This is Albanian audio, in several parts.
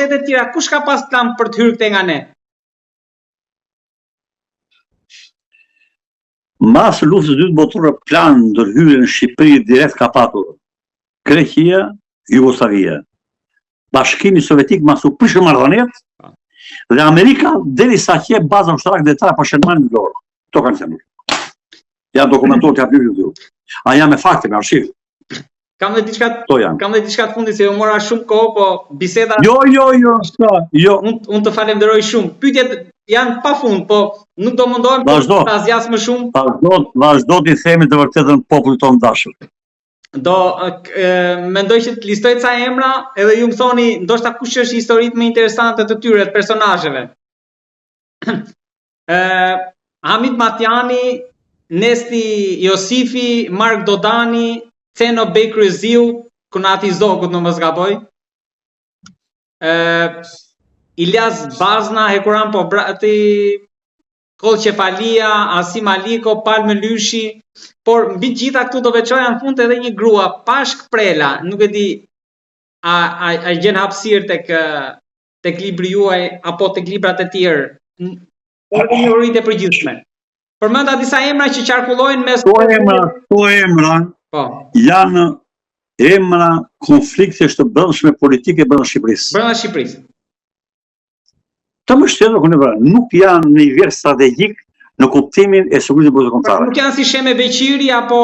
shtetet tjera, kush ka pas plan për të hyrë këtej nga ne? Mas luftës së dytë botërore plan ndërhyrje në Shqipëri direkt ka patur Greqia, Jugoslavia. Bashkimi Sovjetik mas u prishë marrëdhëniet dhe Amerika derisa që baza ushtarake detare pa shërbimin në dorë. To kanë thënë. Ja dokumentuar t'ia pyet ju. A jam me fakte, me arshiv. Kam dhe diçka të fundit se ju mora shumë kohë, po biseda. Jo. Unë të falenderoj shumë. Pyetjet janë pafund, po nuk do mundohem ta zgjas më shumë. Vazhdo t'i themi të vërtetën popullit tonë dashur. Mendoj që të listoj ca emra, edhe ju më thoni ndoshta kush është historitë më interesante të tyre, të personazheve. Hamid Matjani, Nesti Josifi, Mark Dodani, Ceno Bekryziu, Kunati Zogut në mos gaboj. Ilyas Bazna, Hekuran Pobrati, Kolqefalia, Asim Aliko, Palme Lyshi, por mbi gjitha këtu do veçoja në fund edhe një grua, Pashk Prela, nuk e di a gjen hapësirë tek libri juaj apo tek librat e tjerë. Është një uri e përgjithshme. Përmenda disa emra që qarkullojnë mes Këto emra janë emra konfliktesh të brendshme politike brenda Shqipërisë. Brenda Shqipërisë. Të mbështetur nuk janë në nivel strategjik në kuptimin e sigurisë kombëtare. Nuk janë si Sheme Beqiri apo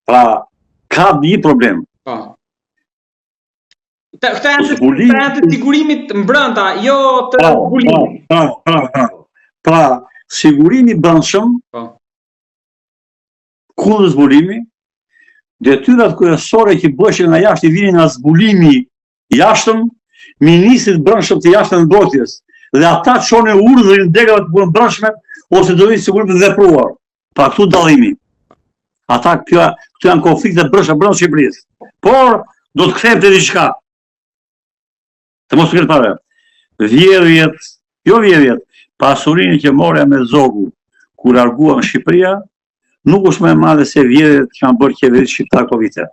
pra ka një problem. Këta janë të sigurimit mbrënta, jo të zbulimit. Pra, sigurimi brendshëm kundër zbulimi, detyrat kryesore që bëheshin nga jashtë i vinin nga zbulimi jashtëm, ministrit brendshëm të jashtëm mbrojtjes, dhe ata çonin urdhrin degave të punës brendshme ose do vinë sigurisht të vepruar. Pra këtu dallimi. Ata këtu janë konflikte brendshme brenda Shqipërisë. Por do të kthejmë te diçka. Të mos ketë parë. Vjedhjet, pasurinë që morja me Zogu kur largua në Shqipëria, nuk është më e madhe se vjedhjet që kanë bërë qeveritë shqiptare këto vite.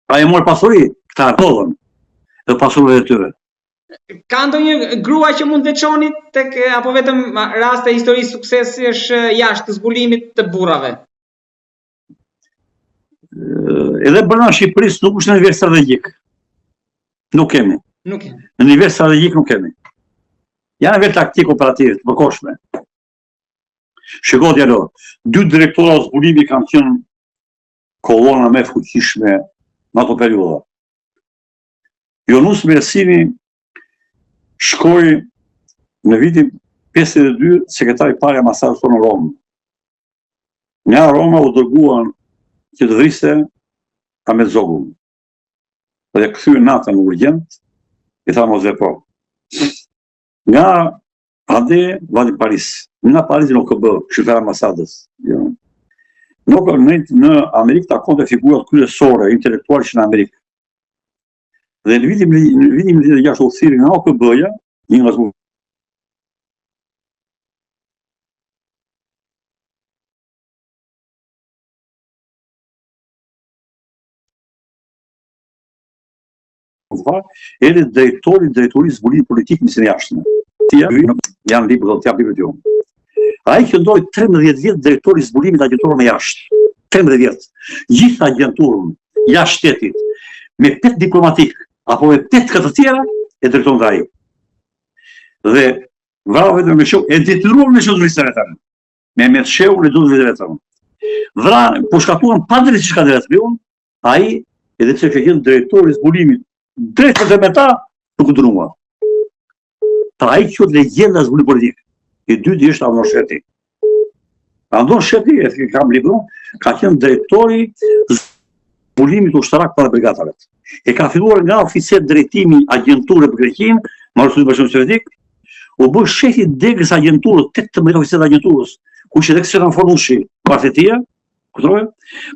A e mor pasuri, këta ardhën, dhe pasurinë e tyre. Ka ndonjë grua që mund të veçoni tek apo vetëm raste histori suksesi është jashtë zbulimit të burrave? Edhe brenda Shqipërisë nuk është në nivel strategjik. Nuk kemi. Në nivel strategjik nuk kemi. Janë në nivel taktik operativ të përkohshme. Shikoj djalo, 2 direktora zbulimi kanë qenë kolona më e fuqishme në ato periudha. Jonus Mersini shkoi në vitin 52 sekretari i parë i ambasadës tonë në Romë. Nga Roma u dërguan që të vriste Ahmet Zogun. Dhe kthye natën urgjent, i tha mos vepro. Nga ande vani Paris. Nga Paris në OKB, shqiptar ambasadës. Në Amerikë takonte figurat kryesore intelektuale që në Amerikë. Dhe në vitin 1906 u thirri nga OKB-ja, një nga zbulimit. Edhe drejtori zbulimit politik në Nisën e Jashtme. Janë libër do t'jap libër t'ju. Ai që ndoi 13 vjet drejtori i zbulimit agjenturë me jashtë. 13 vjet. Gjithë agjenturën jashtë shtetit me 8 diplomatik apo me 8 të tjera e drejton nga ai. Dhe vrau vetëm me shok e detyruar me shok vetëm. Me Sheu në duhet vetëm. Po shkatuan pa drejtë çka drejtë. Ai edhe pse që qenë drejtori i zbulimit drejt për me ta, nuk u dënua. Pra ai që legjenda e zbulimit politik. I dyti është Andon Sheti. Andon Sheti, e kam libron, ka qenë drejtori zbulimit ushtarak para brigadave. E ka filluar nga oficer drejtimi agjenture për Greqinë, Marrësuesi Bashkimit Sovjetik, u bë shefi degës agjenturës, 18 oficer agjenturës, ku ishte edhe Kseran Fornushi, partetia, kuptove?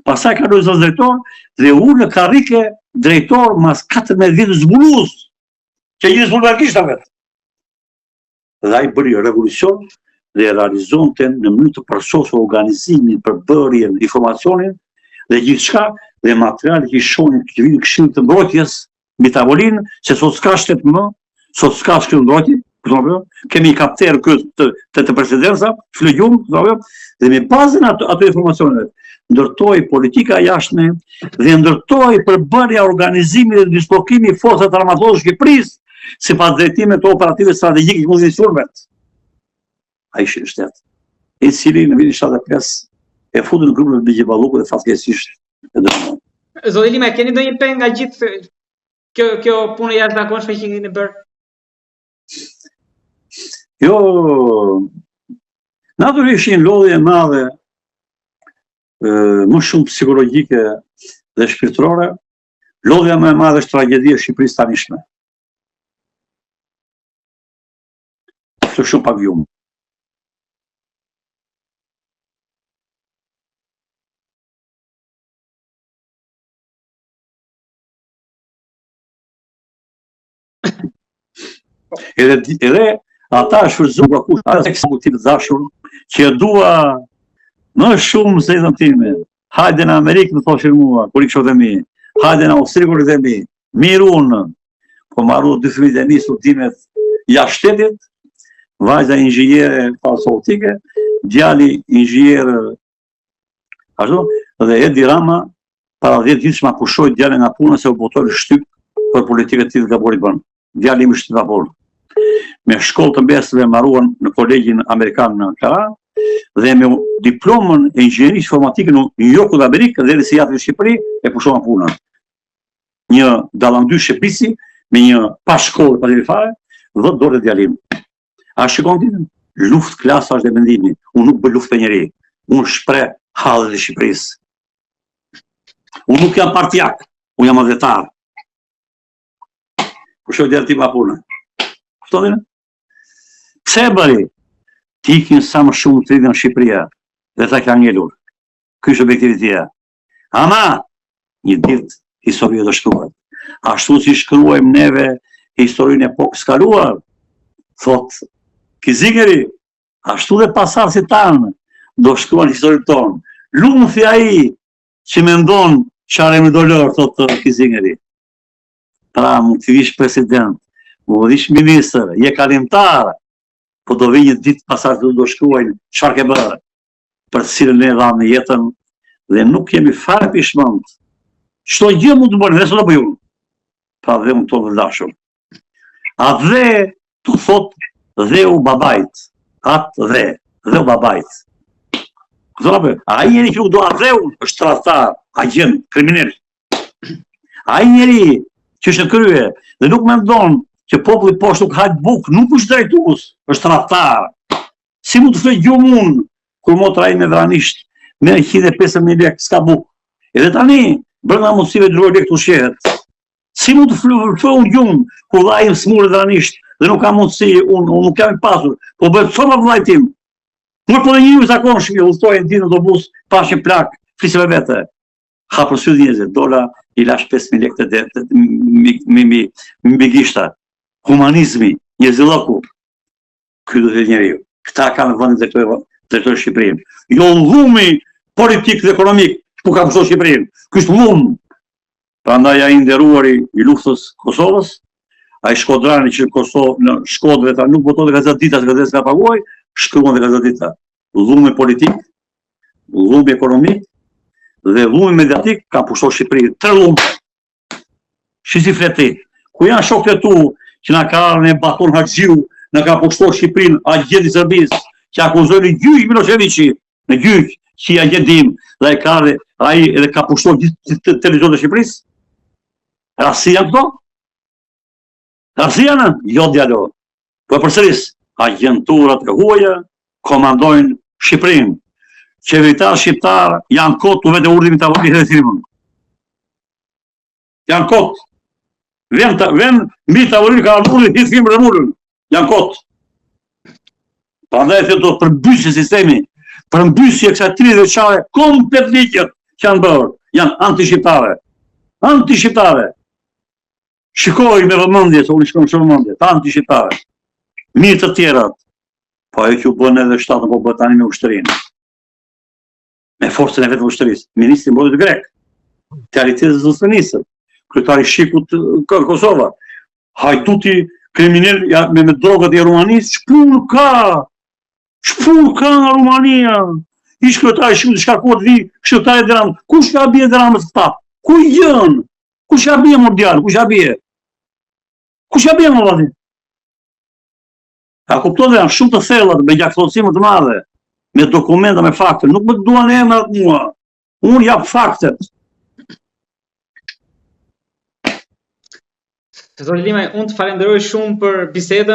Pastaj ka qenë zot drejtor dhe u në karrike drejtor mas 14 vjetë zbulues, që gjithë zbuluar kishta vetë. Dhe ai bëri revolucion dhe realizonte në mënyrë të përsosur organizimin, përbërjen, informacionin dhe gjithçka dhe materialet që i shohin që vinë Këshillit të Mbrojtjes mbi tavolinë, se sot s'ka shtet më, sot s'ka Këshill Mbrojtje, kemi kapter të presidenca, flugjum, dhe me bazën ato informacioneve ndërtoi politika jashtme dhe ndërtoi përbërja organizimit dhe dislokimi i forcat armatore të Shqipërisë sipas drejtimeve të operative strategjike të mundësive. Ai ishte në shtet, i cili në vitin 75 e futi në grupin e Bigjeballuku dhe fatkeqësisht e dënoi. Zoti Lima, keni ndonjë peng nga gjithë kjo punë jashtëzakonshme që keni bërë? Jo, natyrisht një lodhje e madhe, më shumë psikologjike dhe shpirtërore, lodhja më e madhe është tragedia e Shqipërisë tanishme. Është shumë pak gjumë. Edhe ata shfrytzuan kush ata ekzekutiv të dashur që e dua më shumë se jetën time. Hajde në Amerikë më thoshin mua, kur i kisha dhe mi. Hajde në Austri kur i dhe mi. Mirë unë. Po marru 2 fëmijë të mi studimet jashtë shtetit, vajza inxhiniere farmaceutike, djali inxhinier ashtu, dhe Edi Rama para 10 ditësh ma pushoi djalin nga puna se u botoi shtyp për politikën e tij gabori bën. Djali më shtypapor. Me shkollë të mbesëve marruan në kolegjin amerikan në Ankara dhe me diplomën e inxhinierisë informatike në New York dhe Amerikë dhe si jatë në Shqipëri e pushuan punën. Një dallandy shqipisi me një pa shkollë pa fare, 10 dorë djalim. A shikon ditën? Luftë klasash dhe mendimi. Unë nuk bëj luftë për njeri. Unë shpreh hallet e Shqipërisë. Unë nuk jam partijak, unë jam adhetar. Pushoj djalë tim pa punë. Kuptoni? Pse e bëri? Ti ikin sa më shumë të rritën në Shqipëria dhe ta ka ngelur. Ky është objektiviteti. Ama, një ditë historia do shkruhet. Ashtu si shkruajmë neve historinë e epokës kaluar, thot Kizingeri, ashtu dhe pasardhësit tanë do shkruan historinë tonë. Lumthi ai që mendon çfarë më dolor, thot Kizingeri. Pra mund të vish president, mund të vish ministër, je kalimtar, po do vi një ditë pasardhësit do shkruajnë çfarë ke bërë, për të cilën ne dhamë jetën dhe nuk jemi fare pishmend. Çdo gjë mund të bëjmë, dhe s'do bëjmë. Pra dhe unë tonë dashur. A dhe të thot dhe u babajt. Atë dhe u babajt. A i njeri që nuk do a dhe unë, është tradhtar, agent, kriminal. A i njeri që është në krye dhe nuk mendon që populli poshtë nuk hajt buk, nuk është drejtues, është tradhtar. Si mund të flej gjumë unë, kur motra ime vranisht, me 150.000 lekë, s'ka buk. Edhe tani, brenda mundësive të lekë të ushqehet. Si mund të flej unë gjumë, kur dha im smurë vranisht, dhe nuk ka mundësi, unë nuk jam i pasur, po bëhet soma vllai tim. Nuk po dhe një zakonshëm, udhtojnë në dinë në autobus, pashin plak, flisëve vete. Hapër sy njerëzit, dola i lash 5.000 lekë mbi gishta. Humanizmi, njerëzilloku. Ky do të njeriu. Këta kanë vendin drejtori Shqipërinë. Jo llumi politik dhe ekonomik, ku ka pushtuar Shqipërinë. Ky është llum. Prandaj ai nderuari i luftës Kosovës, ai shkodrani që në Shkodrë ta nuk voton dhe gazetita, gazetës ka paguaj, shkruan dhe gazetita. Llumi politik, llumi ekonomik dhe llumi mediatik ka pushtuar Shqipërinë. 3 llum. Si fleti. Ku janë shokët e tu që na ka ardhur në Baton Haxhiu, na ka pushtuar Shqipërinë, agjentë i Serbisë, që akuzojnë gjyq Miloševići, në gjyq që i agjentim dhe ai edhe ka pushtuar gjithë televizionet e Shqipërisë. Rasti janë këto? Rasti janë? Jo djalo. Po përsëris, agjenturat e huaja komandojnë Shqipërinë. Qeveritarë shqiptar janë kot u vetë urdhimi ta vënë rrethimin. Janë kot. Vën mbi tavolinë ka ardhur i thim rëmulën. Janë kot. Prandaj do të përmbysë sistemi, përmbysje kësaj 30 vjeçare komplet ligjët që janë bërë, janë anti-shqiptare. Anti-shqiptare. Shikoj me vëmendje, se unë shkoj me vëmendje, anti-shqiptare. Mirë të tjerat. Po ajo që u bën edhe shtatën po bëhet tani me ushtërinë. Me forcën e vetë ushtërisë, ministri mbrojtjes grek. realiteti zësënisët, kryetari Shikut Kosova, hajduti kriminal me drogat e Rumanisë, ç'punë ka nga Rumania? Ish kryetari Shikut shkarkuat vi shqiptare Dramës. Kush ka bie Dramës këta? Ku jën? Kush ka bie mondial? Kush ka bie? Kush ka bie më vati? A kupton dhe janë shumë të thellat me gjaktësime të madhe, me dokumenta, me fakte. Nuk më duan emrat mua. Unë jap faktet. Zoti Limaj, unë të falenderoj shumë për bisedën.